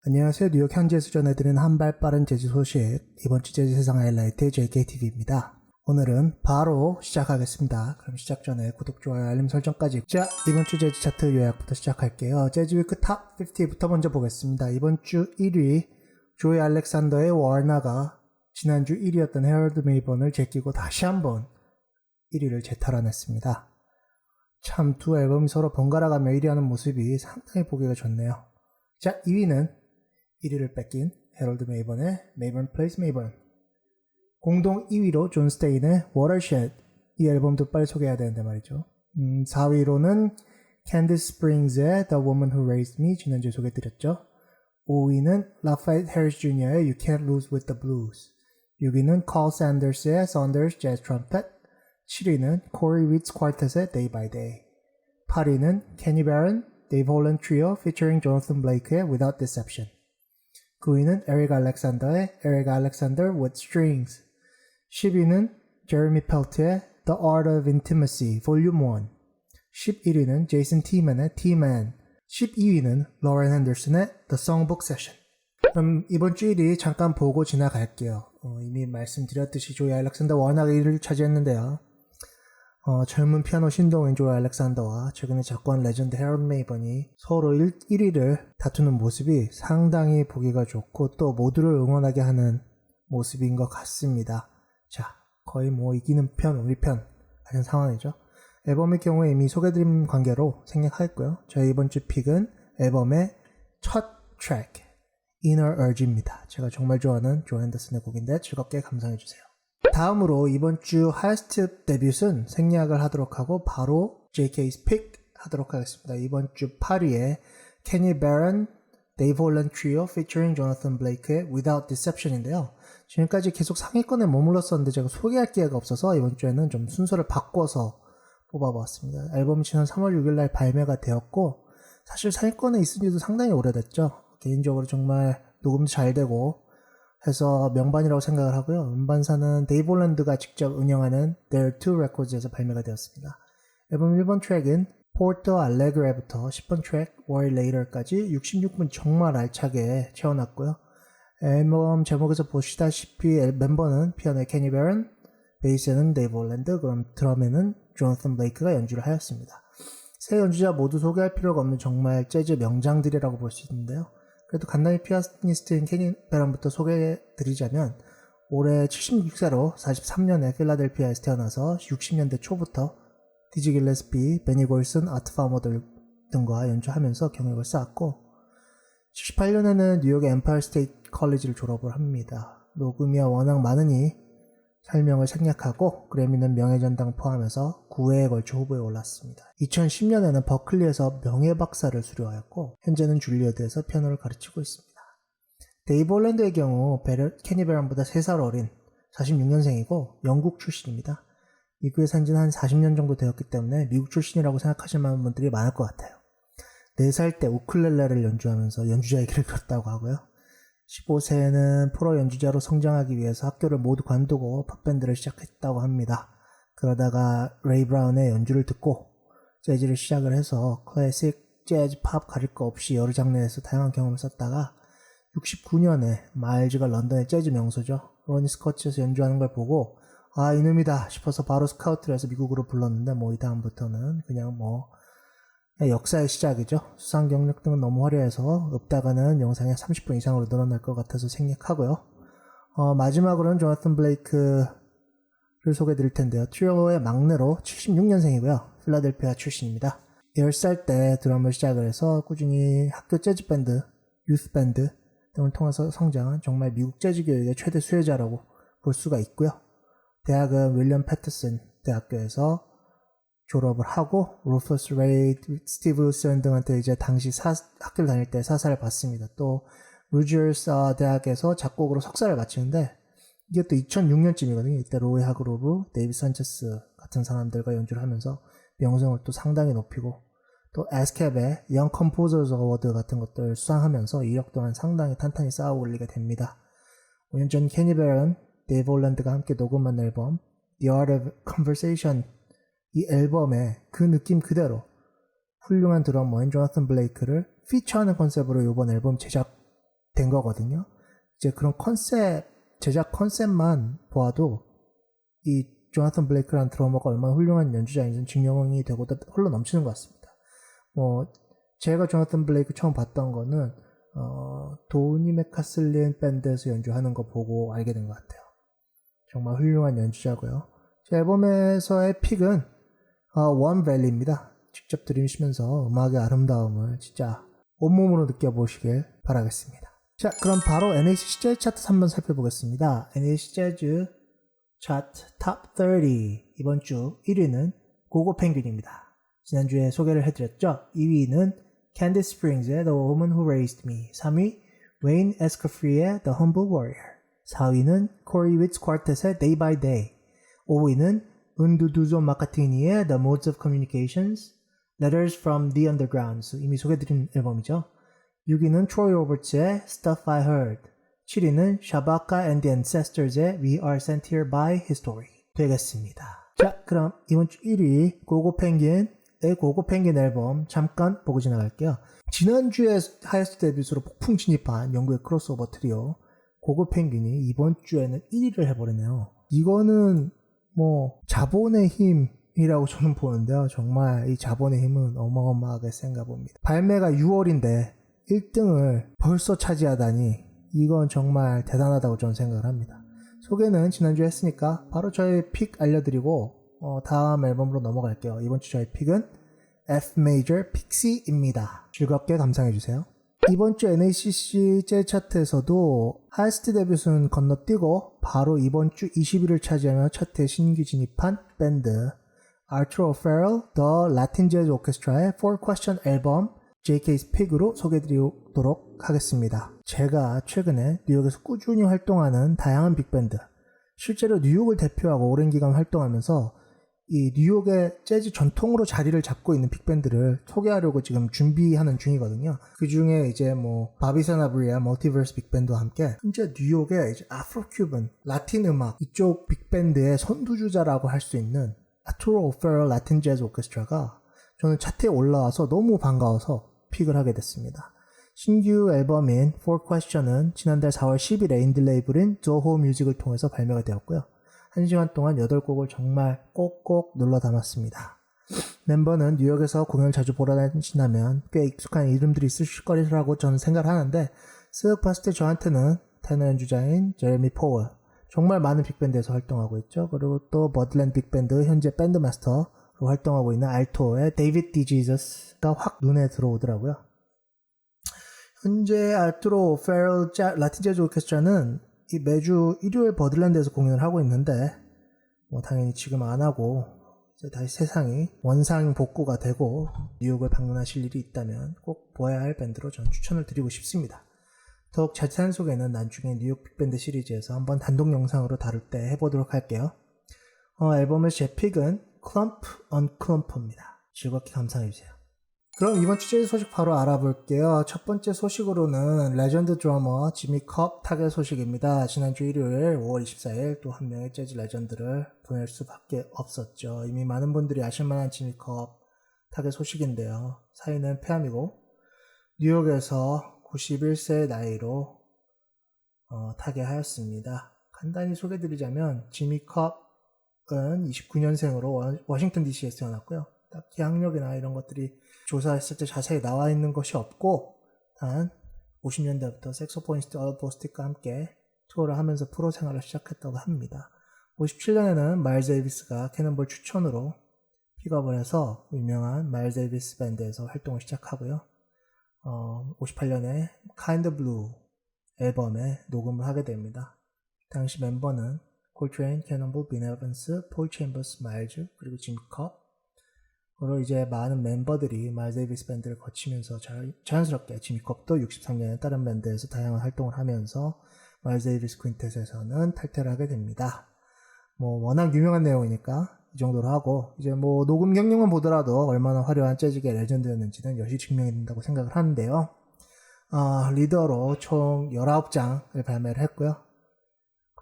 안녕하세요. 뉴욕 현지에서 전해드리는 한발 빠른 재즈 소식, 이번 주 재즈 세상 하이라이트 JKTV입니다. 오늘은 바로 시작하겠습니다. 그럼 시작 전에 구독, 좋아요, 알림 설정까지. 자, 이번 주 재즈 차트 요약부터 시작할게요. 재즈위크 탑 50부터 먼저 보겠습니다. 이번 주 1위 조이 알렉산더의 워너가 지난주 1위였던 헤럴드 메이번을 제끼고 다시 한번 1위를 재탈환했습니다. 참 두 앨범이 서로 번갈아가며 1위하는 모습이 상당히 보기가 좋네요. 자, 2위는 1위를 뺏긴 헤럴드 메이번의 메이번 플레이스 메이번, 공동 2위로 존 스테인의 Watershed, 이 앨범도 빨리 소개해야 되는데 말이죠. 4위로는 캔디스 스프링스의 The Woman Who Raised Me, 지난주에 소개해드렸죠. 5위는 라파에트 해리스 주니어의 You Can't Lose With The Blues, 6위는 콜 샌더스의 Saunders Jazz Trumpet, 7위는 코리 위츠 쿼텟의 Day by Day, 8위는 케니 베런, 데이브 홀랜 트리오 featuring 조나탄 블레이크의 Without Deception, 9위는 에릭 알렉산더의 Eric Alexander with Strings, 10위는 제레미 펠트의 The Art of Intimacy Volume 1, 11위는 제이슨 티맨의 T-Man, 12위는 로렌 핸더슨의 The Songbook Session. 그럼 이번 주 1위 잠깐 보고 지나갈게요. 이미 말씀드렸듯이 조이 알렉산더 워낙 1위를 차지했는데요. 젊은 피아노 신동인 조이 알렉산더와 최근에 작곡한 레전드 헤럴드 메이번이 서로 1위를 다투는 모습이 상당히 보기가 좋고 또 모두를 응원하게 하는 모습인 것 같습니다. 자, 거의 뭐 이기는 편, 우리 편 같은 상황이죠. 앨범의 경우에 이미 소개드린 관계로 생략했고요. 저희 이번 주 픽은 앨범의 첫 트랙 Inner Urge입니다. 제가 정말 좋아하는 조 핸더슨의 곡인데 즐겁게 감상해주세요. 다음으로 이번 주 하이스트 데뷔는 생략을 하도록 하고 바로 JK's 픽 하도록 하겠습니다. 이번 주 8위에 케니 베런, 데이브 홀랜 트리오 featuring 조나탄 블레이크의 Without Deception인데요. 지금까지 계속 상위권에 머물렀었는데 제가 소개할 기회가 없어서 이번 주에는 좀 순서를 바꿔서 뽑아보았습니다. 앨범이 지난 3월 6일날 발매가 되었고 사실 상위권에 있은 지도 상당히 오래됐죠. 개인적으로 정말 녹음도 잘 되고 해서 명반이라고 생각을 하고요. 음반사는 데이브 홀랜드가 직접 운영하는 There 2 Records에서 발매가 되었습니다. 앨범 1번 트랙은 Porto Alegre부터 10번 트랙 Worry Later까지 66분 정말 알차게 채워놨고요. 앨범 제목에서 보시다시피 멤버는 피아노의 케니 베런, 베이스에는 데이브 홀랜드, 그럼 드럼에는 조나탄 블레이크가 연주를 하였습니다. 세 연주자 모두 소개할 필요가 없는 정말 재즈 명장들이라고 볼 수 있는데요. 그래도 간단히 피아니스트인 케니 베런부터 소개해드리자면 올해 76세로 43년에 필라델피아에서 태어나서 60년대 초부터 디지 길레스피, 베니 골슨, 아트 파머들 등과 연주하면서 경력을 쌓았고 78년에는 뉴욕의 엠파이어 스테이트 컬리지를 졸업을 합니다. 녹음이 워낙 많으니 설명을 생략하고 그래미는 명예전당 포함해서 9회에 걸쳐 후보에 올랐습니다. 2010년에는 버클리에서 명예박사를 수료하였고 현재는 줄리어드에서 피아노를 가르치고 있습니다. 데이브 홀랜드의 경우 케니 베런보다 3살 어린 46년생이고 영국 출신입니다. 미국에 산 지는 한 40년 정도 되었기 때문에 미국 출신이라고 생각하실 만한 분들이 많을 것 같아요. 4살 때 우쿨렐레를 연주하면서 연주자의 길을 걷다고 하고요. 15세에는 프로 연주자로 성장하기 위해서 학교를 모두 관두고 팝밴드를 시작했다고 합니다. 그러다가 레이 브라운의 연주를 듣고 재즈를 시작을 해서 클래식, 재즈, 팝 가릴 거 없이 여러 장르에서 다양한 경험을 썼다가 69년에 마일즈가 런던의 재즈 명소죠. 로니 스코치에서 연주하는 걸 보고 아 이놈이다 싶어서 바로 스카우트를 해서 미국으로 불렀는데 이 다음부터는 그냥 역사의 시작이죠. 수상 경력 등은 너무 화려해서 없다가는 영상이 30분 이상으로 늘어날 것 같아서 생략하고요. 마지막으로는 조나탄 블레이크를 소개해 드릴 텐데요. 트리오의 막내로 76년생이고요. 필라델피아 출신입니다. 10살 때 드럼을 시작을 해서 꾸준히 학교 재즈 밴드, 유스 밴드 등을 통해서 성장한 정말 미국 재즈 교육의 최대 수혜자라고 볼 수가 있고요. 대학은 윌리엄 패터슨 대학교에서 졸업을 하고 루퍼스 레이드, 스티브 루슨 등한테 이제 당시 학교를 다닐 때 사사를 받습니다. 또 루저스 대학에서 작곡으로 석사를 마치는데 이게 또 2006년쯤이거든요. 이때 로이 하그로브, 데이비 산체스 같은 사람들과 연주를 하면서 명성을 또 상당히 높이고 또 에스캡의 영 컴포저스 어워드 같은 것들 수상하면서 이력 또한 상당히 탄탄히 쌓아 올리게 됩니다. 5년 전 케니 베런, 데이브 홀랜드가 함께 녹음한 앨범 The Art of Conversation, 이 앨범의 그 느낌 그대로 훌륭한 드러머인 조나탄 블레이크를 피처하는 컨셉으로 이번 앨범 제작 된 거거든요. 이제 그런 컨셉, 제작 컨셉만 보아도 이 조나탄 블레이크라는 드러머가 얼마나 훌륭한 연주자인지는 증명이 되고 흘러 넘치는 것 같습니다. 제가 조나탄 블레이크 처음 봤던 거는 도니 맥카슬린 밴드에서 연주하는 거 보고 알게 된 것 같아요. 정말 훌륭한 연주자고요. 제 앨범에서의 픽은 원밸리입니다. 직접 들으시면서 음악의 아름다움을 진짜 온몸으로 느껴보시길 바라겠습니다. 자, 그럼 바로 NAC 재즈 차트 한번 살펴보겠습니다. NAC 재즈 차트 탑 30 이번 주 1위는 고고 펭귄입니다. 지난주에 소개를 해드렸죠. 2위는 Candice Springs의 The Woman Who Raised Me, 3위 Wayne Escoffieh의 The Humble Warrior, 4위는 Corey Witts Quartet의 Day by Day, 5위는 은두두조 마카티니의 The Modes of Communications, Letters from the Underground, 이미 소개드린 앨범이죠. 6위는 Troy Roberts의 Stuff I Heard, 7위는 Shabaka and the Ancestors의 We Are Sent Here by History 되겠습니다. 자, 그럼 이번 주 1위 고고펭귄의 고고펭귄 앨범 잠깐 보고 지나갈게요. 지난주에 하이스트 데뷔스로 폭풍 진입한 영국의 크로스오버 트리오 고고펭귄이 이번 주에는 1위를 해버리네요. 이거는 자본의 힘이라고 저는 보는데요. 정말 이 자본의 힘은 어마어마하게 센가 봅니다. 발매가 6월인데 1등을 벌써 차지하다니 이건 정말 대단하다고 저는 생각을 합니다. 소개는 지난주에 했으니까 바로 저의 픽 알려드리고 다음 앨범으로 넘어갈게요. 이번 주 저의 픽은 F Major Pixie입니다. 즐겁게 감상해주세요. 이번 주 NACC 재즈 차트에서도 하이스트 데뷔순 건너뛰고 바로 이번 주 20위를 차지하며 차트에 신규 진입한 밴드 Arturo O'Farrell The Latin Jazz Orchestra의 Four Question 앨범 JK's 픽으로 소개해드리도록 하겠습니다. 제가 최근에 뉴욕에서 꾸준히 활동하는 다양한 빅밴드, 실제로 뉴욕을 대표하고 오랜 기간 활동하면서 이 뉴욕의 재즈 전통으로 자리를 잡고 있는 빅밴드를 소개하려고 지금 준비하는 중이거든요. 그 중에 이제 바비 사나브리아 멀티버스 빅밴드와 함께 현재 뉴욕의 이제 아프로-큐번, 라틴 음악 이쪽 빅밴드의 선두주자라고 할 수 있는 아투로 오페럴 라틴 재즈 오케스트라가 저는 차트에 올라와서 너무 반가워서 픽을 하게 됐습니다. 신규 앨범인 Four Question은 지난달 4월 10일에 인디 레이블인 조호 뮤직을 통해서 발매가 되었고요. 1시간 동안 8곡을 정말 꼭꼭 눌러 담았습니다. 멤버는 뉴욕에서 공연을 자주 보러 다니신다면 꽤 익숙한 이름들이 있으실 거라고 저는 생각을 하는데 쓱 봤을 때 저한테는 테너 연주자인 제레미 포월, 정말 많은 빅밴드에서 활동하고 있죠. 그리고 또 버드랜드 빅밴드 현재 밴드마스터로 활동하고 있는 알토의 데이비드 디 지저스가 확 눈에 들어오더라고요. 현재 알토로 오페럴 라틴 재즈 오케스트라는 매주 일요일 버들랜드에서 공연을 하고 있는데 당연히 지금 안 하고 이제 다시 세상이 원상 복구가 되고 뉴욕을 방문하실 일이 있다면 꼭 보아야 할 밴드로 전 추천을 드리고 싶습니다. 더욱 자세한 소개는 나중에 뉴욕 빅밴드 시리즈에서 한번 단독 영상으로 다룰 때 해보도록 할게요. 앨범의 제 픽은 Clump on Clump입니다. 즐겁게 감상해주세요. 그럼 이번 주 재즈 소식 바로 알아볼게요. 첫 번째 소식으로는 레전드 드러머 지미 컵 타계 소식입니다. 지난주 일요일 5월 24일 또 한 명의 재즈 레전드를 보낼 수밖에 없었죠. 이미 많은 분들이 아실만한 지미 컵 타계 소식인데요. 사인은 폐암이고 뉴욕에서 91세의 나이로 타계하였습니다. 간단히 소개드리자면 지미 컵은 29년생으로 워싱턴 DC에서 태어났고요. 딱히 학력이나 이런 것들이 조사했을 때 자세히 나와 있는 것이 없고 단 50년대부터 색소포니스트 얼 보스틱과 함께 투어를 하면서 프로 생활을 시작했다고 합니다. 57년에는 마일즈 데이비스가 캐논볼 추천으로 픽업을 해서 유명한 마일즈 데이비스 밴드에서 활동을 시작하고요. 58년에 Kind of Blue 앨범에 녹음을 하게 됩니다. 당시 멤버는 콜트레인, 캐논볼, 빈 에번스, 폴 챔버스, 마일즈 그리고 짐 컵 으로 이제 많은 멤버들이 마일즈 데이비스 밴드를 거치면서 자연스럽게 지미 컵도 63년에 다른 밴드에서 다양한 활동을 하면서 마일즈 데이비스 퀸텟에서는 탈퇴를 하게 됩니다. 워낙 유명한 내용이니까 이 정도로 하고 이제 녹음 경력만 보더라도 얼마나 화려한 재즈계 레전드였는지는 여실히 증명이 된다고 생각을 하는데요. 리더로 총 19장을 발매를 했고요.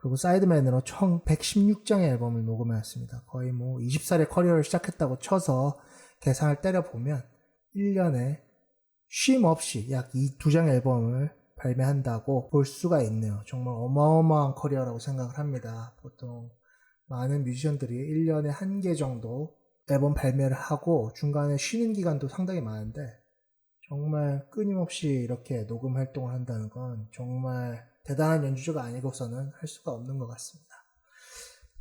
그리고 사이드맨으로 총 116장의 앨범을 녹음하였습니다. 거의 20살의 커리어를 시작했다고 쳐서 계산을 때려보면 1년에 쉼 없이 약 2장의 앨범을 발매한다고 볼 수가 있네요. 정말 어마어마한 커리어라고 생각을 합니다. 보통 많은 뮤지션들이 1년에 한 개 정도 앨범 발매를 하고 중간에 쉬는 기간도 상당히 많은데 정말 끊임없이 이렇게 녹음 활동을 한다는 건 정말 대단한 연주자가 아니고서는 할 수가 없는 것 같습니다.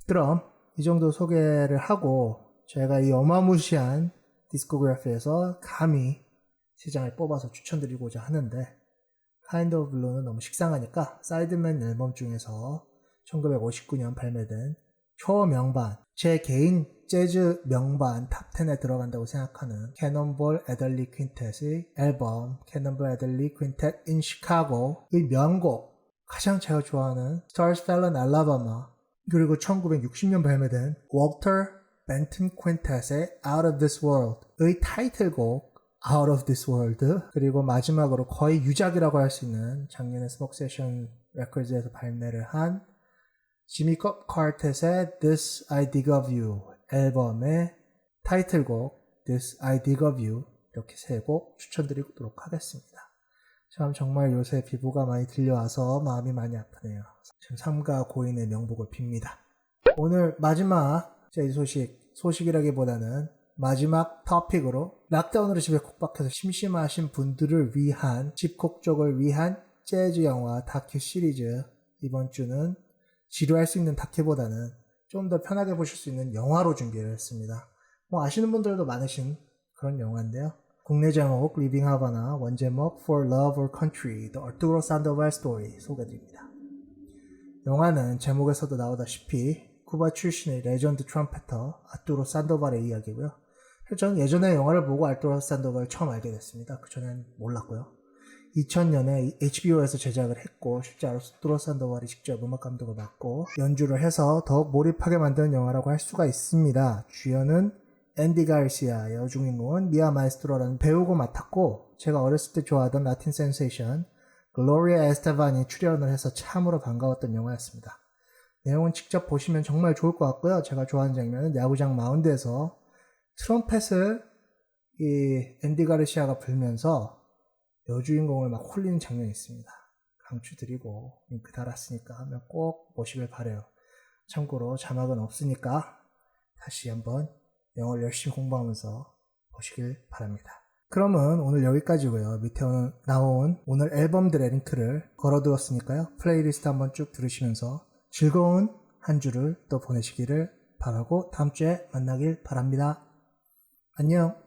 그럼 이 정도 소개를 하고 제가 이 어마무시한 디스코그래피에서 감히 3장을 뽑아서 추천드리고자 하는데 Kind of Blue는 너무 식상하니까 사이드맨 앨범 중에서 1959년 발매된 초명반, 제 개인 재즈 명반 탑10에 들어간다고 생각하는 캐논볼 애들리 퀸텟의 앨범 캐논볼 애들리 퀸텟 in Chicago의 명곡, 가장 제가 좋아하는 Stars Fell in Alabama, 그리고 1960년 발매된 Walter Benton 퀸텟의 Out of This World의 타이틀곡 Out of This World, 그리고 마지막으로 거의 유작이라고 할 수 있는 작년에 스모크 세션 레코드에서 발매를 한 지미 카르텟의 This I Dig of You 앨범의 타이틀곡 This I Dig of You, 이렇게 3곡 추천드리도록 하겠습니다. 참 정말 요새 비보가 많이 들려와서 마음이 많이 아프네요. 지금 삼가 고인의 명복을 빕니다. 오늘 마지막 재즈 소식이라기보다는 마지막 토픽으로 락다운으로 집에 콕 박혀서 심심하신 분들을 위한, 집콕 쪽을 위한 재즈 영화 다큐 시리즈, 이번 주는 지루할 수 있는 다큐보다는 좀 더 편하게 보실 수 있는 영화로 준비를 했습니다. 뭐 아시는 분들도 많으신 그런 영화인데요. 국내 제목 Living Havana, 원제목 For Love or Country, The Arturo Sandoval Story 소개드립니다. 영화는 제목에서도 나오다시피 쿠바 출신의 레전드 트럼펫터 아투로 산도발의 이야기고요. 저는 예전에 영화를 보고 아투로 산도발을 처음 알게 됐습니다. 그전엔 몰랐고요. 2000년에 HBO에서 제작을 했고 실제 아투로 산도발이 직접 음악 감독을 맡고 연주를 해서 더욱 몰입하게 만드는 영화라고 할 수가 있습니다. 주연은 앤디 가르시아, 여주인공은 미아 마에스트로라는 배우고 맡았고 제가 어렸을 때 좋아하던 라틴 센세이션 글로리아 에스테반이 출연을 해서 참으로 반가웠던 영화였습니다. 내용은 직접 보시면 정말 좋을 것 같고요. 제가 좋아하는 장면은 야구장 마운드에서 트럼펫을 이 앤디 가르시아가 불면서 여주인공을 막 홀리는 장면이 있습니다. 강추드리고 링크 달았으니까 하면 꼭 보시길 바래요. 참고로 자막은 없으니까 다시 한번 영어를 열심히 공부하면서 보시길 바랍니다. 그러면 오늘 여기까지고요. 밑에 나온 오늘 앨범들의 링크를 걸어두었으니까요. 플레이리스트 한번 쭉 들으시면서 즐거운 한 주를 또 보내시기를 바라고 다음 주에 만나길 바랍니다. 안녕.